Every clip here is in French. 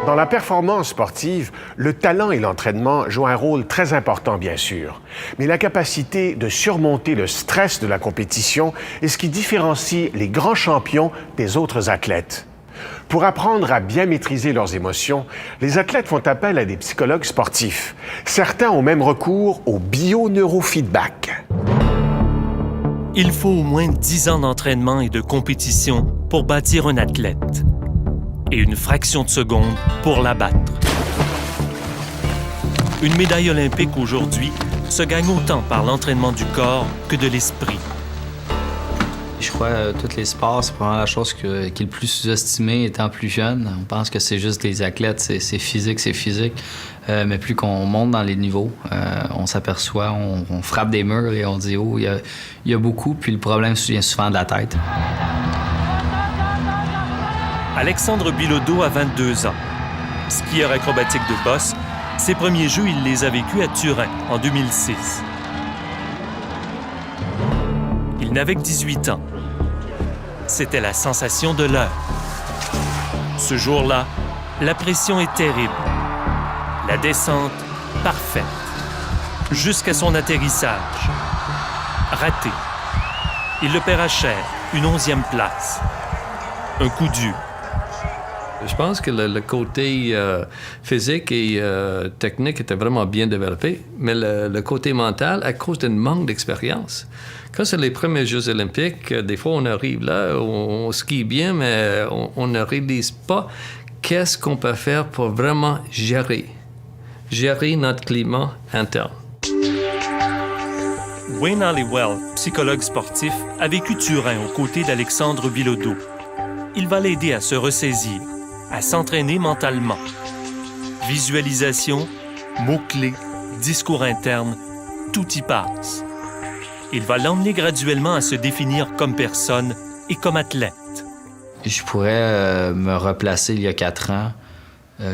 Dans la performance sportive, le talent et l'entraînement jouent un rôle très important, bien sûr. Mais la capacité de surmonter le stress de la compétition est ce qui différencie les grands champions des autres athlètes. Pour apprendre à bien maîtriser leurs émotions, les athlètes font appel à des psychologues sportifs. Certains ont même recours au bio-neurofeedback. Il faut au moins 10 ans d'entraînement et de compétition pour bâtir un athlète. Et une fraction de seconde pour l'abattre. Une médaille olympique aujourd'hui se gagne autant par l'entraînement du corps que de l'esprit. Je crois que tous les sports, c'est probablement la chose qui est le plus sous-estimée étant plus jeune. On pense que c'est juste des athlètes, c'est physique. Mais plus qu'on monte dans les niveaux, on s'aperçoit, on frappe des murs et on dit « Oh, il y a beaucoup », puis le problème vient souvent de la tête. Alexandre Bilodeau a 22 ans. Skieur acrobatique de boss, ses premiers jeux, il les a vécus à Turin en 2006. Il n'avait que 18 ans. C'était la sensation de l'heure. Ce jour-là, la pression est terrible. La descente, parfaite. Jusqu'à son atterrissage. Raté. Il le paiera cher, une 11e place. Un coup dur. Je pense que le côté physique et technique était vraiment bien développé, mais le côté mental, à cause d'un manque d'expérience. Quand c'est les premiers Jeux olympiques, des fois, on arrive là, on skie bien, mais on ne réalise pas qu'est-ce qu'on peut faire pour vraiment gérer notre climat interne. Wayne Halliwell, psychologue sportif, a vécu Turin aux côtés d'Alexandre Bilodeau. Il va l'aider à se ressaisir, à s'entraîner mentalement. Visualisation, mots-clés, discours interne, tout y passe. Il va l'emmener graduellement à se définir comme personne et comme athlète. Je pourrais me replacer il y a 4 ans.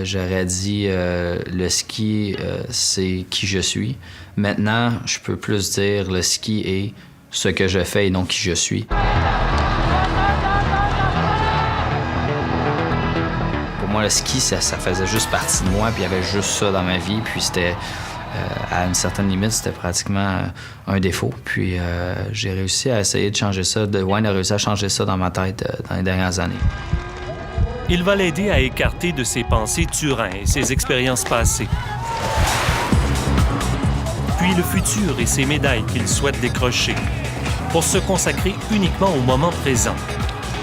J'aurais dit le ski, c'est qui je suis. Maintenant, je peux plus dire le ski est ce que je fais et non qui je suis. Pour moi, le ski, ça faisait juste partie de moi, puis il y avait juste ça dans ma vie, puis c'était... à une certaine limite, c'était pratiquement un défaut. Puis j'ai réussi à essayer de changer ça. Wayne a réussi à changer ça dans ma tête dans les dernières années. Il va l'aider à écarter de ses pensées Turin et ses expériences passées. Puis le futur et ses médailles qu'il souhaite décrocher, pour se consacrer uniquement au moment présent.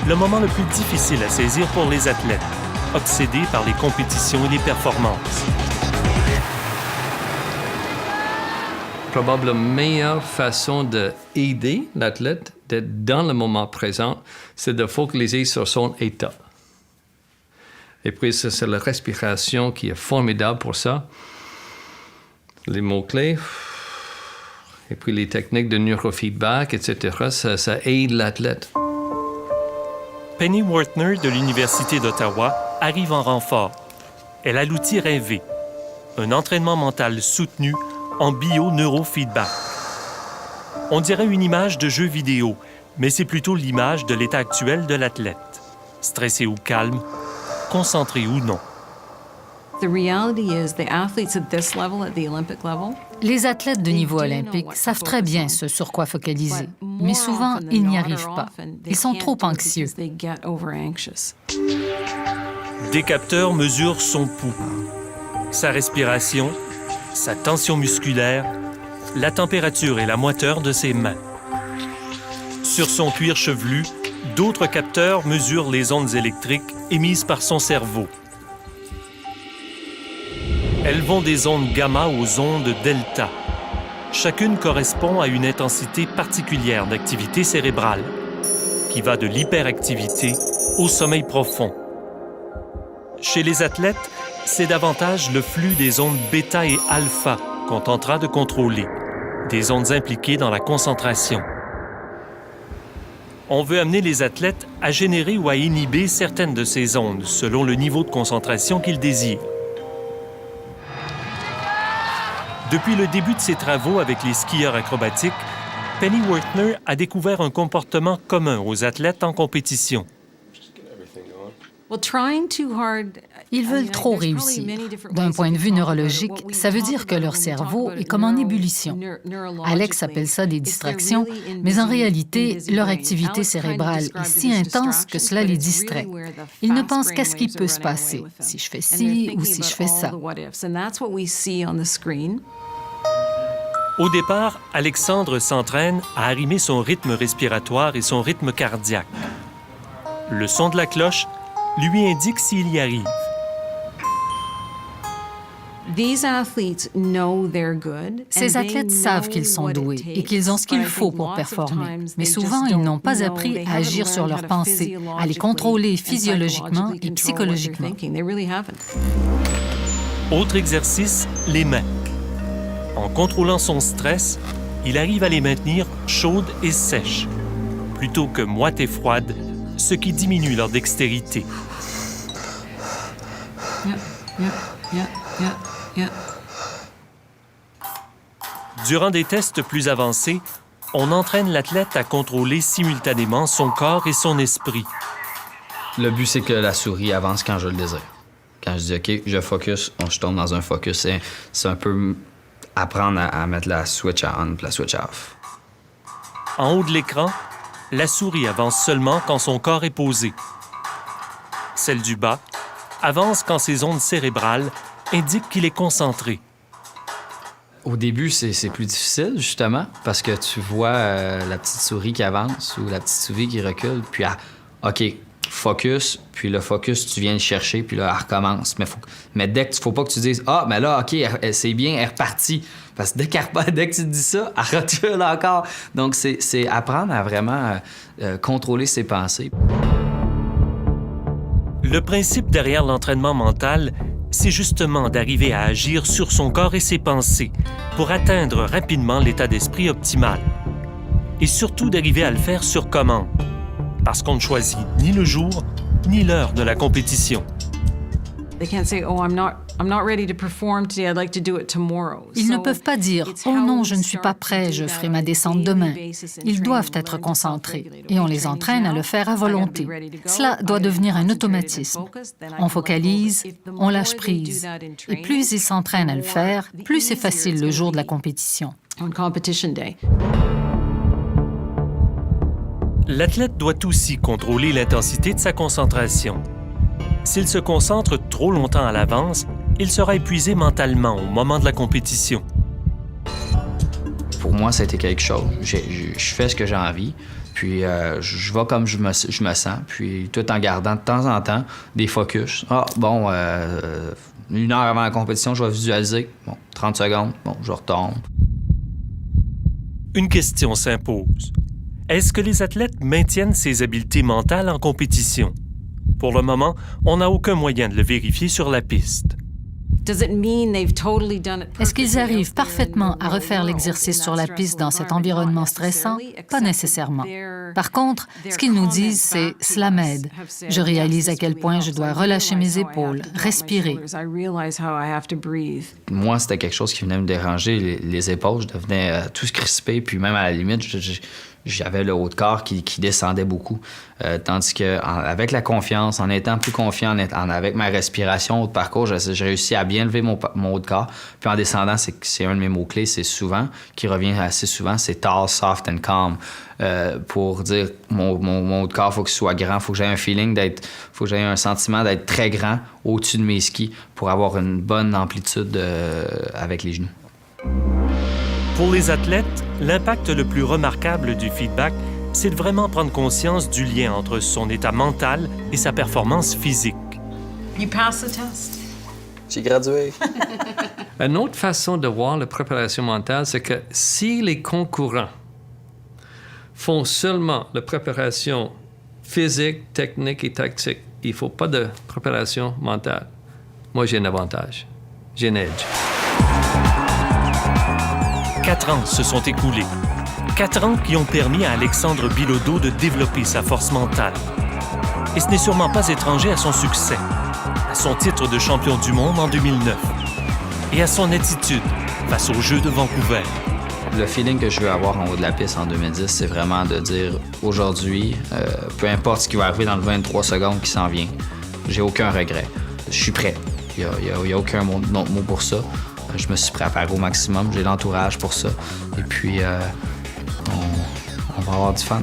Le moment le plus difficile à saisir pour les athlètes, obsédés par les compétitions et les performances. Probablement la meilleure façon d'aider l'athlète d'être dans le moment présent, c'est de focaliser sur son état. Et puis, c'est la respiration qui est formidable pour ça. Les mots-clés, et puis les techniques de neurofeedback, etc., ça aide l'athlète. Penny Wertner de l'Université d'Ottawa arrive en renfort. Elle a l'outil rêvé, un entraînement mental soutenu en bio-neurofeedback. On dirait une image de jeu vidéo, mais c'est plutôt l'image de l'état actuel de l'athlète. Stressé ou calme, concentré ou non. Les athlètes de niveau olympique savent très bien ce sur quoi focaliser, mais souvent, ils n'y arrivent pas. Ils sont trop anxieux. Des capteurs mesurent son pouls, sa respiration, sa tension musculaire, la température et la moiteur de ses mains. Sur son cuir chevelu, d'autres capteurs mesurent les ondes électriques émises par son cerveau. Elles vont des ondes gamma aux ondes delta. Chacune correspond à une intensité particulière d'activité cérébrale, qui va de l'hyperactivité au sommeil profond. Chez les athlètes, c'est davantage le flux des ondes bêta et alpha qu'on tentera de contrôler, des ondes impliquées dans la concentration. On veut amener les athlètes à générer ou à inhiber certaines de ces ondes selon le niveau de concentration qu'ils désirent. Depuis le début de ses travaux avec les skieurs acrobatiques, Penny Wertner a découvert un comportement commun aux athlètes en compétition. Ils veulent trop réussir. D'un point de vue neurologique, ça veut dire que leur cerveau est comme en ébullition. Alex appelle ça des distractions, mais en réalité, leur activité cérébrale est si intense que cela les distrait. Ils ne pensent qu'à ce qui peut se passer, si je fais ci ou si je fais ça. Au départ, Alexandre s'entraîne à arrimer son rythme respiratoire et son rythme cardiaque. Le son de la cloche lui indique s'il y arrive. Ces athlètes savent qu'ils sont doués et qu'ils ont ce qu'il faut pour performer, mais souvent ils n'ont pas appris à agir sur leurs pensées, à les contrôler physiologiquement et psychologiquement. Autre exercice, les mains. En contrôlant son stress, il arrive à les maintenir chaudes et sèches, plutôt que moites et froides, ce qui diminue leur dextérité. Durant des tests plus avancés, on entraîne l'athlète à contrôler simultanément son corps et son esprit. Le but, c'est que la souris avance quand je le désire. Quand je dis « OK, je focus », je tombe dans un focus. C'est un peu apprendre à mettre la switch on et la switch off. En haut de l'écran, la souris avance seulement quand son corps est posé. Celle du bas avance quand ses ondes cérébrales indiquent qu'il est concentré. Au début, c'est plus difficile, justement, parce que tu vois la petite souris qui avance ou la petite souris qui recule, puis OK, focus, puis le focus, tu viens le chercher, puis là, elle recommence. Mais dès que faut pas que tu dises « Ah, mais là, OK, c'est bien, elle est repartie. » Parce que dès que tu dis ça, elle recule encore. Donc, c'est apprendre à vraiment contrôler ses pensées. Le principe derrière l'entraînement mental, c'est justement d'arriver à agir sur son corps et ses pensées pour atteindre rapidement l'état d'esprit optimal. Et surtout d'arriver à le faire sur commande, parce qu'on ne choisit ni le jour ni l'heure de la compétition. Ils ne peuvent pas dire « Oh non, je ne suis pas prêt, je ferai ma descente demain ». Ils doivent être concentrés et on les entraîne à le faire à volonté. Cela doit devenir un automatisme. On focalise, on lâche prise. Et plus ils s'entraînent à le faire, plus c'est facile le jour de la compétition. L'athlète doit aussi contrôler l'intensité de sa concentration. S'il se concentre trop longtemps à l'avance, il sera épuisé mentalement au moment de la compétition. Pour moi, ça a été quelque chose. Je fais ce que j'ai envie, puis je vais comme je me sens, puis tout en gardant de temps en temps des focus. Ah, bon, 1 heure avant la compétition, je vais visualiser. Bon, 30 secondes, bon, je retombe. Une question s'impose. Est-ce que les athlètes maintiennent ces habiletés mentales en compétition? Pour le moment, on n'a aucun moyen de le vérifier sur la piste. Est-ce qu'ils arrivent parfaitement à refaire l'exercice sur la piste dans cet environnement stressant? Pas nécessairement. Par contre, ce qu'ils nous disent, c'est « cela m'aide. Je réalise à quel point je dois relâcher mes épaules, respirer. » Moi, c'était quelque chose qui venait me déranger. Les épaules, je devenais tout crispé, puis même à la limite, j'avais le haut de corps qui descendait beaucoup. Tandis qu'avec la confiance, en étant plus confiant, avec ma respiration au parcours, j'ai réussi à bien lever mon haut de corps. Puis en descendant, c'est un de mes mots-clés, c'est souvent, qui revient assez souvent, c'est tall, soft and calm. Pour dire mon haut de corps, il faut qu'il soit grand, il faut que j'aie un feeling faut que j'aie un sentiment d'être très grand au-dessus de mes skis pour avoir une bonne amplitude avec les genoux. Pour les athlètes, l'impact le plus remarquable du feedback, c'est de vraiment prendre conscience du lien entre son état mental et sa performance physique. You passed the test. J'ai gradué. Une autre façon de voir la préparation mentale, c'est que si les concurrents font seulement la préparation physique, technique et tactique, il ne faut pas de préparation mentale. Moi, j'ai un avantage. J'ai un edge. 4 ans se sont écoulés. 4 ans qui ont permis à Alexandre Bilodeau de développer sa force mentale. Et ce n'est sûrement pas étranger à son succès, à son titre de champion du monde en 2009 et à son attitude face aux Jeux de Vancouver. Le feeling que je veux avoir en haut de la piste en 2010, c'est vraiment de dire aujourd'hui, peu importe ce qui va arriver dans le 23 secondes qui s'en vient, j'ai aucun regret. Je suis prêt. Il n'y a aucun autre mot pour ça. Je me suis préparé au maximum. J'ai l'entourage pour ça. Et puis, on va avoir du fun.